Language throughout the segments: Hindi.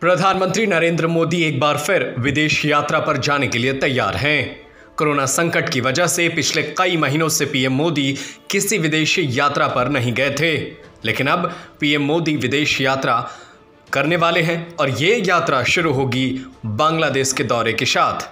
प्रधानमंत्री नरेंद्र मोदी एक बार फिर विदेश यात्रा पर जाने के लिए तैयार हैं। कोरोना संकट की वजह से पिछले कई महीनों से पीएम मोदी किसी विदेशी यात्रा पर नहीं गए थे, लेकिन अब पीएम मोदी विदेश यात्रा करने वाले हैं और ये यात्रा शुरू होगी बांग्लादेश के दौरे के साथ।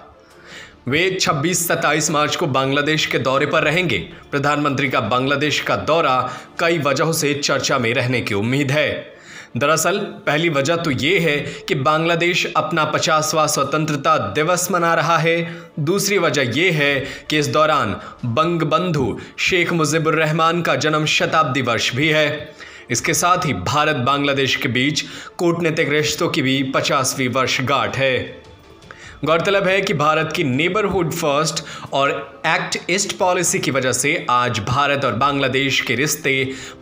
वे 26-27 मार्च को बांग्लादेश के दौरे पर रहेंगे। प्रधानमंत्री का बांग्लादेश का दौरा कई वजहों से चर्चा में रहने की उम्मीद है। दरअसल पहली वजह तो ये है कि बांग्लादेश अपना 50वां स्वतंत्रता दिवस मना रहा है। दूसरी वजह यह है कि इस दौरान बंगबंधु शेख मुजीबुर रहमान का जन्म शताब्दी वर्ष भी है। इसके साथ ही भारत बांग्लादेश के बीच कूटनीतिक रिश्तों की भी 50वीं वर्षगांठ है। गौरतलब है कि भारत की नेबरहुड फर्स्ट और एक्ट ईस्ट पॉलिसी की वजह से आज भारत और बांग्लादेश के रिश्ते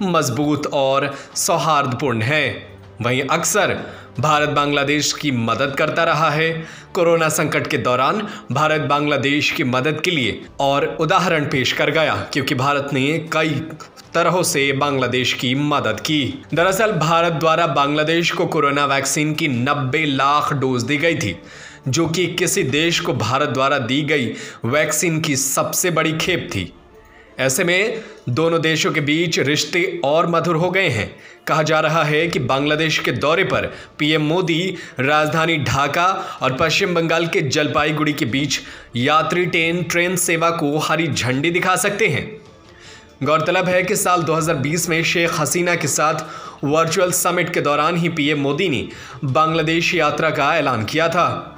मजबूत और सौहार्दपूर्ण हैं। वहीं अक्सर भारत बांग्लादेश की मदद करता रहा है। कोरोना संकट के दौरान भारत बांग्लादेश की मदद के लिए और उदाहरण पेश कर गया, क्योंकि भारत ने कई तरहों से बांग्लादेश की मदद की। दरअसल भारत द्वारा बांग्लादेश को कोरोना वैक्सीन की 90 लाख डोज दी गई थी, जो कि किसी देश को भारत द्वारा दी गई वैक्सीन की सबसे बड़ी खेप थी। ऐसे में दोनों देशों के बीच रिश्ते और मधुर हो गए हैं। कहा जा रहा है कि बांग्लादेश के दौरे पर पीएम मोदी राजधानी ढाका और पश्चिम बंगाल के जलपाईगुड़ी के बीच यात्री ट्रेन सेवा को हरी झंडी दिखा सकते हैं। गौरतलब है कि साल 2020 में शेख हसीना के साथ वर्चुअल समिट के दौरान ही पीएम मोदी ने बांग्लादेश यात्रा का ऐलान किया था।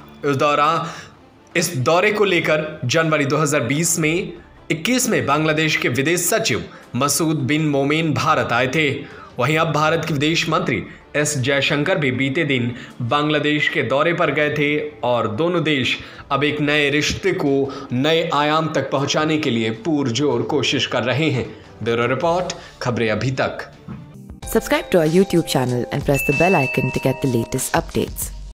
इस दौरे को लेकर जनवरी 2020 में 21 में बांग्लादेश के विदेश सचिव मसूद बिन मोमेन भारत आए थे। वहीं अब भारत के विदेश मंत्री एस जयशंकर भी बीते दिन बांग्लादेश के दौरे पर गए थे और दोनों देश अब एक नए रिश्ते को नए आयाम तक पहुंचाने के लिए पुरजोर कोशिश कर रहे हैं। ब्यूरो रिपोर्ट, खबरें अभी तक। Subscribe to our YouTube channel and press the bell icon to get the latest updates.